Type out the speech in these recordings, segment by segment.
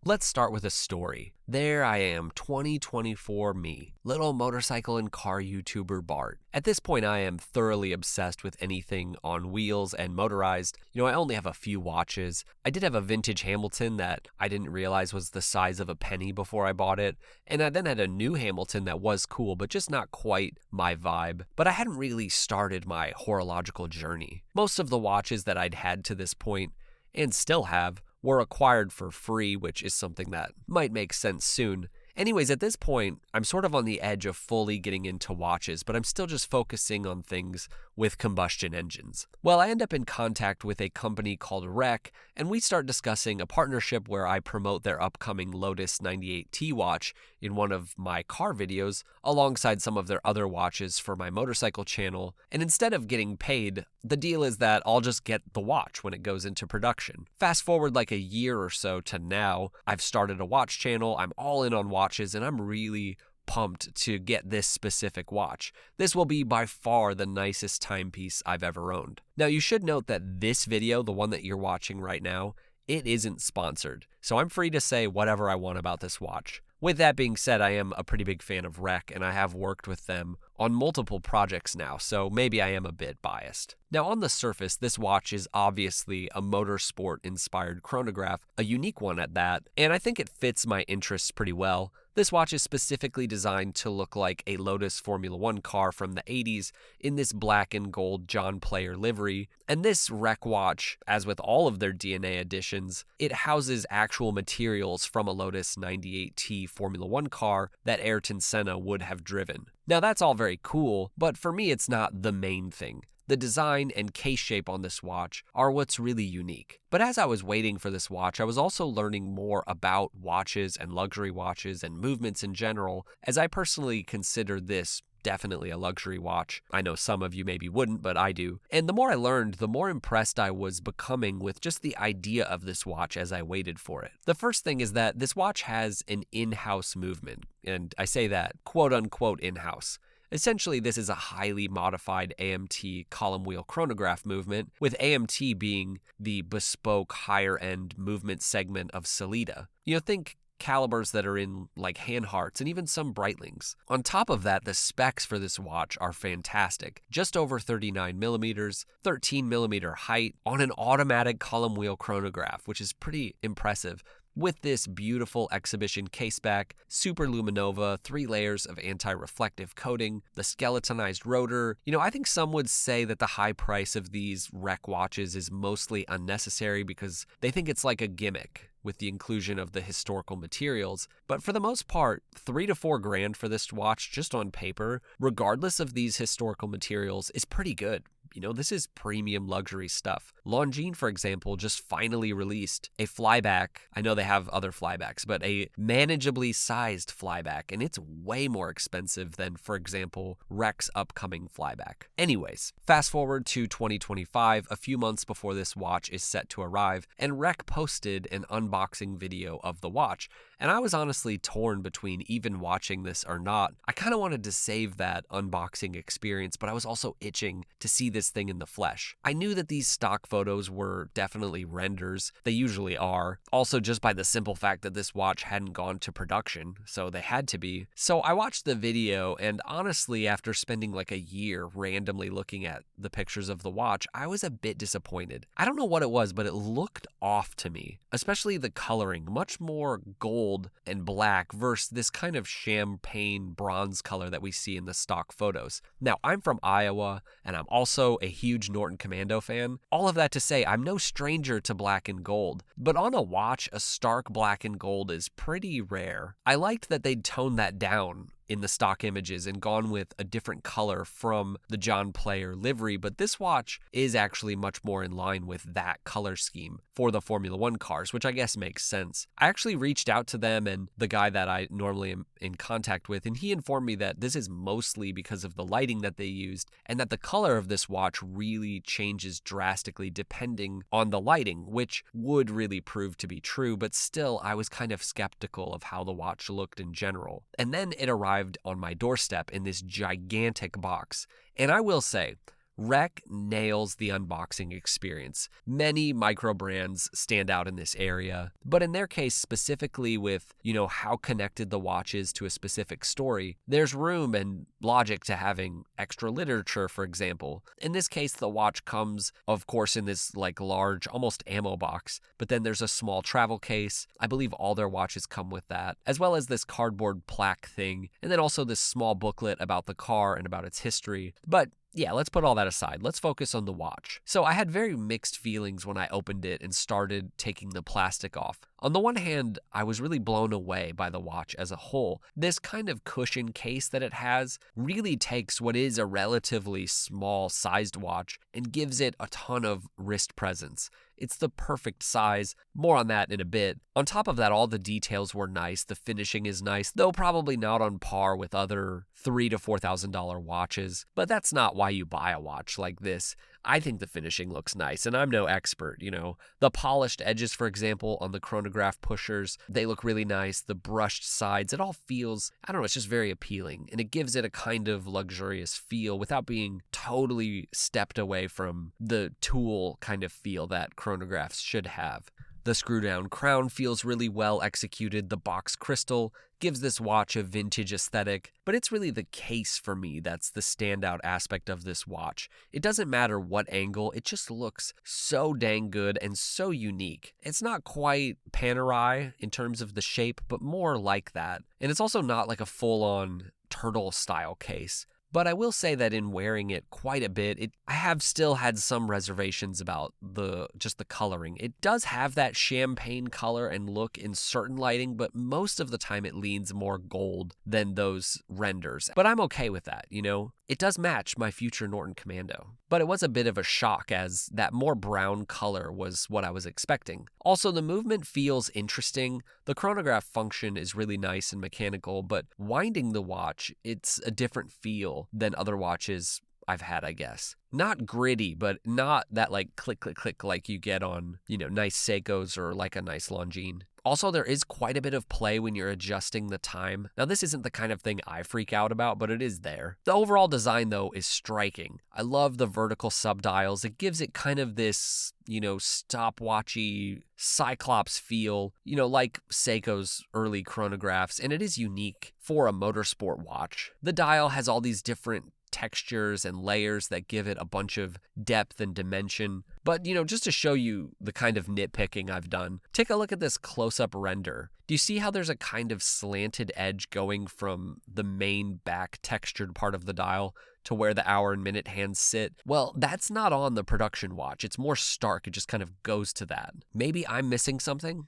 Let's start with a story. There I am, 2024 me, little motorcycle and car YouTuber Bart. At this point, I am thoroughly obsessed with anything on wheels and motorized. I only have a few watches. I did have a vintage Hamilton that I didn't realize was the size of a penny before I bought it. And I then had a new Hamilton that was cool, but just not quite my vibe. But I hadn't really started my horological journey. Most of the watches that I'd had to this point, and still have, were acquired for free, which is something that might make sense soon. Anyways, at this point, I'm sort of on the edge of fully getting into watches, but I'm still just focusing on things with combustion engines. Well, I end up in contact with a company called REC, and we start discussing a partnership where I promote their upcoming Lotus 98T watch in one of my car videos, alongside some of their other watches for my motorcycle channel. And instead of getting paid, the deal is that I'll just get the watch when it goes into production. Fast forward like a year or so to now, I've started a watch channel, I'm all in on watches, and I'm really pumped to get this specific watch. This will be by far the nicest timepiece I've ever owned. Now, you should note that this video, the one that you're watching right now, it isn't sponsored, so I'm free to say whatever I want about this watch. With that being said, I am a pretty big fan of REC, and I have worked with them on multiple projects now, so maybe I am a bit biased. Now, on the surface, this watch is obviously a motorsport-inspired chronograph, a unique one at that, and I think it fits my interests pretty well. This watch is specifically designed to look like a Lotus Formula One car from the 80s in this black and gold John Player livery, and this REC watch, as with all of their DNA editions, it houses actual materials from a Lotus 98T Formula One car that Ayrton Senna would have driven. Now, that's all very cool, but for me it's not the main thing. The design and case shape on this watch are what's really unique. But as I was waiting for this watch, I was also learning more about watches and luxury watches and movements in general, as I personally consider this definitely a luxury watch. I know some of you maybe wouldn't, but I do. And the more I learned, the more impressed I was becoming with just the idea of this watch as I waited for it. The first thing is that this watch has an in-house movement, and I say that quote-unquote in-house. Essentially, this is a highly modified AMT column wheel chronograph movement, with AMT being the bespoke higher-end movement segment of Sellita. Think calibers that are in like Hanharts and even some Breitlings. On top of that, the specs for this watch are fantastic. Just over 39 millimeters, 13 millimeter height on an automatic column wheel chronograph, which is pretty impressive. With this beautiful exhibition caseback, super luminova, 3 layers of anti-reflective coating, the skeletonized rotor. I think some would say that the high price of these REC watches is mostly unnecessary because they think it's like a gimmick with the inclusion of the historical materials. But for the most part, $3 to $4 grand for this watch just on paper, regardless of these historical materials, is pretty good. This is premium luxury stuff. Longines, for example, just finally released a flyback. I know they have other flybacks, but a manageably sized flyback, and it's way more expensive than, for example, REC's upcoming flyback. Anyways, fast forward to 2025, a few months before this watch is set to arrive, and REC posted an unboxing video of the watch, and I was honestly torn between even watching this or not. I kind of wanted to save that unboxing experience, but I was also itching to see this thing in the flesh. I knew that these stock photos were definitely renders. They usually are. Also, just by the simple fact that this watch hadn't gone to production, so they had to be. So I watched the video, and honestly, after spending like a year randomly looking at the pictures of the watch, I was a bit disappointed. I don't know what it was, but it looked off to me, especially the coloring, much more gold and black versus this kind of champagne bronze color that we see in the stock photos. Now, I'm from Iowa, and I'm also a huge Norton Commando fan. All of that to say, I'm no stranger to black and gold, but on a watch, a stark black and gold is pretty rare. I liked that they'd toned that down in the stock images and gone with a different color from the John Player livery, but this watch is actually much more in line with that color scheme for the Formula One cars, which I guess makes sense. I actually reached out to them and the guy that I normally am in contact with, and he informed me that this is mostly because of the lighting that they used, and that the color of this watch really changes drastically depending on the lighting, which would really prove to be true, but still I was kind of skeptical of how the watch looked in general. And then it arrived on my doorstep in this gigantic box. And I will say, Rec nails the unboxing experience. Many micro brands stand out in this area, but in their case specifically with, how connected the watch is to a specific story, there's room and logic to having extra literature, for example. In this case, the watch comes, of course, in this large, almost ammo box, but then there's a small travel case. I believe all their watches come with that, as well as this cardboard plaque thing, and then also this small booklet about the car and about its history. But yeah, let's put all that aside. Let's focus on the watch. So I had very mixed feelings when I opened it and started taking the plastic off. On the one hand, I was really blown away by the watch as a whole. This kind of cushion case that it has really takes what is a relatively small sized watch and gives it a ton of wrist presence. It's the perfect size. More on that in a bit. On top of that, all the details were nice. The finishing is nice, though probably not on par with other $3,000 to $4,000 watches. But that's not why you buy a watch like this. I think the finishing looks nice, and I'm no expert, The polished edges, for example, on the chronograph pushers, they look really nice. The brushed sides, it all feels, it's just very appealing, and it gives it a kind of luxurious feel without being totally stepped away from the tool kind of feel that chronographs should have. The screw-down crown feels really well executed. The box crystal gives this watch a vintage aesthetic, but it's really the case for me that's the standout aspect of this watch. It doesn't matter what angle, it just looks so dang good and so unique. It's not quite Panerai in terms of the shape, but more like that. And it's also not like a full-on turtle-style case. But I will say that in wearing it quite a bit, I have still had some reservations about the coloring. It does have that champagne color and look in certain lighting, but most of the time it leans more gold than those renders. But I'm okay with that, It does match my future Norton Commando. But it was a bit of a shock as that more brown color was what I was expecting. Also, the movement feels interesting. The chronograph function is really nice and mechanical, but winding the watch, it's a different feel than other watches I've had, I guess. Not gritty, but not that click, click, click like you get on, nice Seikos or like a nice Longines. Also, there is quite a bit of play when you're adjusting the time. Now, this isn't the kind of thing I freak out about, but it is there. The overall design, though, is striking. I love the vertical subdials. It gives it kind of this, stopwatchy Cyclops feel, like Seiko's early chronographs, and it is unique for a motorsport watch. The dial has all these different textures and layers that give it a bunch of depth and dimension. But, just to show you the kind of nitpicking I've done, take a look at this close-up render. Do you see how there's a kind of slanted edge going from the main back textured part of the dial to where the hour and minute hands sit? Well, that's not on the production watch. It's more stark. It just kind of goes to that. Maybe I'm missing something,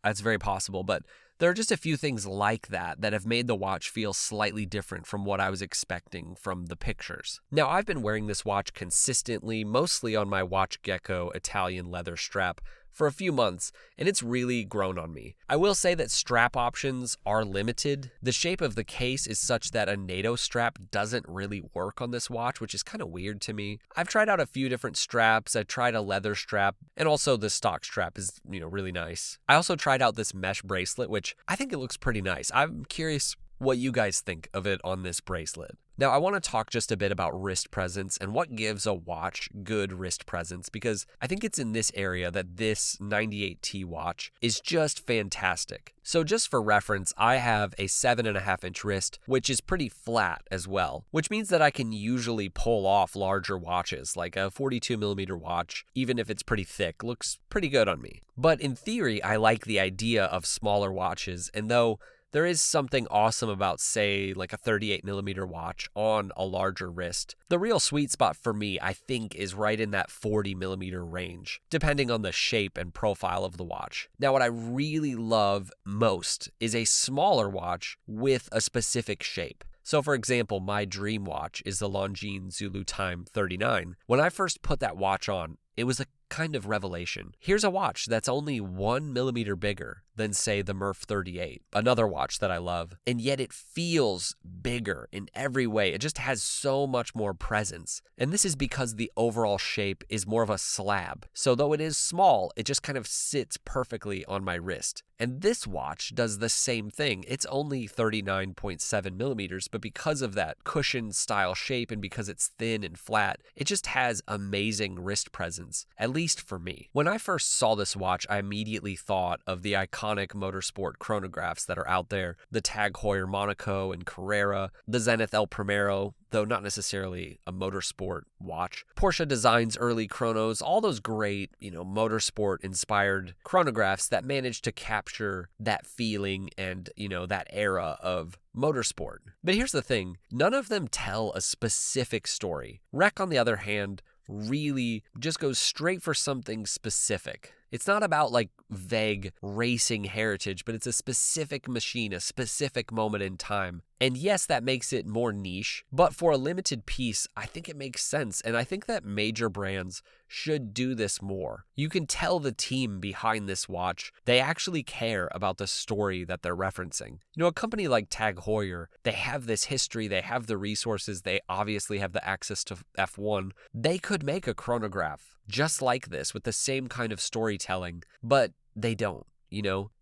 that's very possible, but there are just a few things like that have made the watch feel slightly different from what I was expecting from the pictures. Now, I've been wearing this watch consistently, mostly on my Watch Gecko Italian leather strap, for a few months, and it's really grown on me. I will say that strap options are limited. The shape of the case is such that a NATO strap doesn't really work on this watch, which is kind of weird to me. I've tried out a few different straps. I tried a leather strap, and also the stock strap is, really nice. I also tried out this mesh bracelet, which I think it looks pretty nice. I'm curious what you guys think of it on this bracelet. Now, I want to talk just a bit about wrist presence and what gives a watch good wrist presence, because I think it's in this area that this 98T watch is just fantastic. So just for reference, I have a 7.5-inch wrist, which is pretty flat as well, which means that I can usually pull off larger watches, like a 42mm watch, even if it's pretty thick, looks pretty good on me. But in theory, I like the idea of smaller watches, and though there is something awesome about, say, like a 38mm watch on a larger wrist, the real sweet spot for me, I think, is right in that 40mm range, depending on the shape and profile of the watch. Now, what I really love most is a smaller watch with a specific shape. So, for example, my dream watch is the Longines Zulu Time 39. When I first put that watch on, it was a kind of revelation. Here's a watch that's only 1mm bigger than, say, the Murph 38, another watch that I love. And yet it feels bigger in every way. It just has so much more presence. And this is because the overall shape is more of a slab. So though it is small, it just kind of sits perfectly on my wrist. And this watch does the same thing. It's only 39.7 millimeters, but because of that cushion style shape and because it's thin and flat, it just has amazing wrist presence, at least for me. When I first saw this watch, I immediately thought of the iconic motorsport chronographs that are out there, the Tag Heuer Monaco and Carrera, the Zenith El Primero, though not necessarily a motorsport watch. Porsche Design's early chronos, all those great, motorsport-inspired chronographs that managed to capture that feeling and, that era of motorsport. But here's the thing, none of them tell a specific story. Rec, on the other hand, really just goes straight for something specific. It's not about vague racing heritage, but it's a specific machine, a specific moment in time. And yes, that makes it more niche, but for a limited piece, I think it makes sense. And I think that major brands should do this more. You can tell the team behind this watch, they actually care about the story that they're referencing. A company like Tag Heuer, they have this history, they have the resources, they obviously have the access to F1. They could make a chronograph just like this with the same kind of storytelling, but they don't,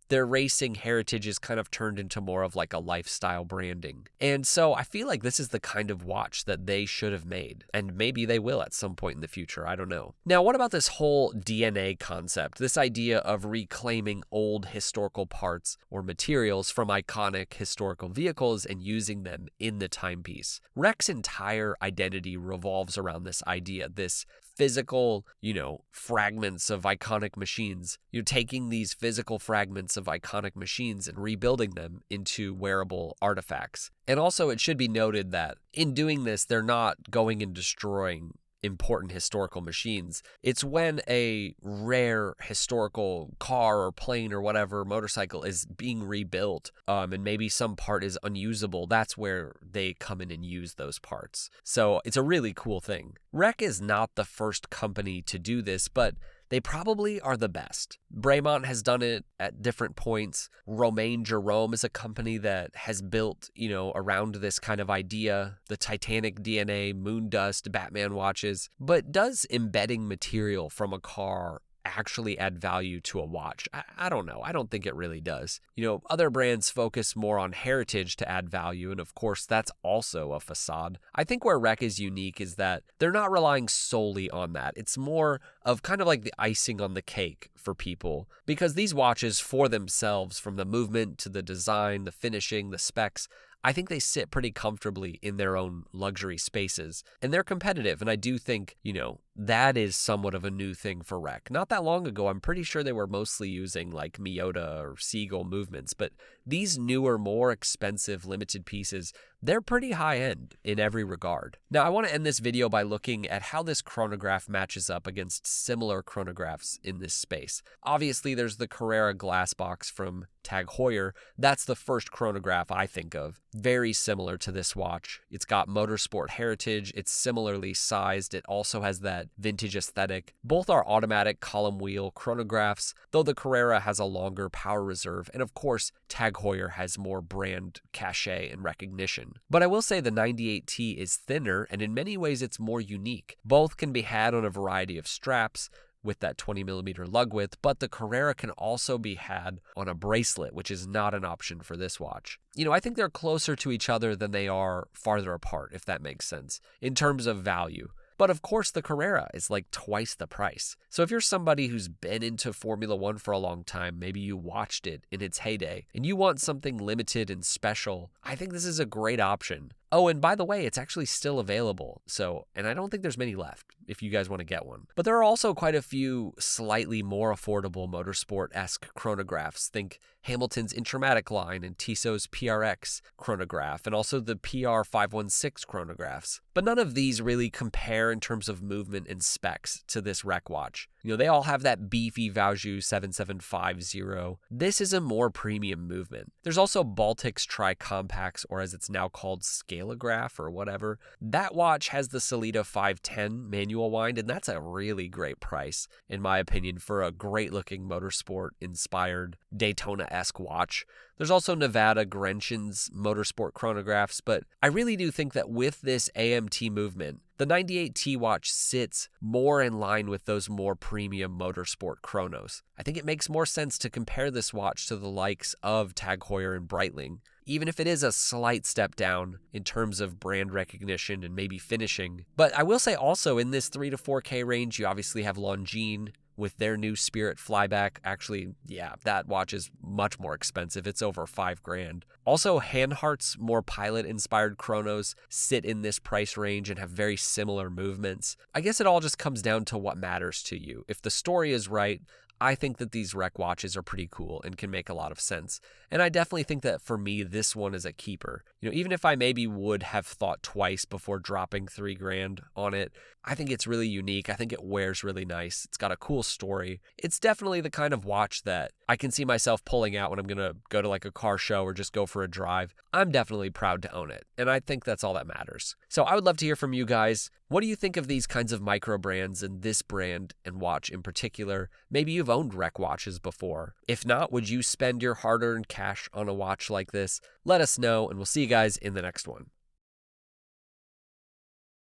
Their racing heritage is kind of turned into more of a lifestyle branding. And so I feel like this is the kind of watch that they should have made. And maybe they will at some point in the future. I don't know. Now, what about this whole DNA concept? This idea of reclaiming old historical parts or materials from iconic historical vehicles and using them in the timepiece. Rec's entire identity revolves around this idea, this physical, fragments of iconic machines. You're taking these physical fragments of iconic machines and rebuilding them into wearable artifacts. And also, it should be noted that in doing this, they're not going and destroying important historical machines. It's when a rare historical car or plane or whatever motorcycle is being rebuilt, and maybe some part is unusable, that's where they come in and use those parts. So it's a really cool thing. Rec is not the first company to do this, but they probably are the best. Bremont has done it at different points. Romain Jerome is a company that has built, around this kind of idea, the Titanic DNA, moon dust, Batman watches. But does embedding material from a car actually add value to a watch? I don't know. I don't think it really does. Other brands focus more on heritage to add value, and of course, that's also a facade. I think where Rec is unique is that they're not relying solely on that. It's more of kind of like the icing on the cake for people, because these watches for themselves, from the movement to the design, the finishing, the specs, I think they sit pretty comfortably in their own luxury spaces, and they're competitive. And I do think, that is somewhat of a new thing for Rec. Not that long ago, I'm pretty sure they were mostly using Miyota or Seagull movements, but these newer, more expensive limited pieces, they're pretty high end in every regard. Now, I want to end this video by looking at how this chronograph matches up against similar chronographs in this space. Obviously, there's the Carrera Glassbox from Tag Heuer. That's the first chronograph I think of. Very similar to this watch. It's got motorsport heritage. It's similarly sized. It also has that vintage aesthetic. Both are automatic column wheel chronographs, though the Carrera has a longer power reserve. And of course, Tag Heuer has more brand cachet and recognition. But I will say the 98T is thinner, and in many ways it's more unique. Both can be had on a variety of straps with that 20mm lug width, but the Carrera can also be had on a bracelet, which is not an option for this watch. I think they're closer to each other than they are farther apart, if that makes sense, in terms of value. But of course, the Carrera is twice the price. So if you're somebody who's been into Formula One for a long time, maybe you watched it in its heyday, and you want something limited and special, I think this is a great option. Oh, and by the way, it's actually still available. And I don't think there's many left if you guys want to get one. But there are also quite a few slightly more affordable motorsport-esque chronographs. Think Hamilton's Intramatic line and Tissot's PRX chronograph, and also the PR516 chronographs. But none of these really compare in terms of movement and specs to this Rec watch. They all have that beefy Valjoux 7750. This is a more premium movement. There's also Baltic's Tri-Compacts, or as it's now called, Scalograph or whatever. That watch has the Sellita 510 manual manual wind, and that's a really great price, in my opinion, for a great-looking motorsport-inspired Daytona-esque watch. There's also Nevada Grenschen's motorsport chronographs, but I really do think that with this AMT movement, the 98T watch sits more in line with those more premium motorsport chronos. I think it makes more sense to compare this watch to the likes of Tag Heuer and Breitling, even if it is a slight step down in terms of brand recognition and maybe finishing. But I will say also in this 3 to 4K range, you obviously have Longines with their new Spirit flyback. Actually, yeah, that watch is much more expensive. It's over $5,000. Also, Hanhart's more pilot-inspired chronos sit in this price range and have very similar movements. I guess it all just comes down to what matters to you. If the story is right, I think that these rec watches are pretty cool and can make a lot of sense. And I definitely think that for me, this one is a keeper. Even if I maybe would have thought twice before dropping $3,000 on it, I think it's really unique. I think it wears really nice. It's got a cool story. It's definitely the kind of watch that I can see myself pulling out when I'm going to go to like a car show or just go for a drive. I'm definitely proud to own it. And I think that's all that matters. So I would love to hear from you guys. What do you think of these kinds of micro brands and this brand and watch in particular? Maybe you've owned rec watches before. If not, would you spend your hard-earned cash on a watch like this? Let us know, and we'll see you guys in the next one.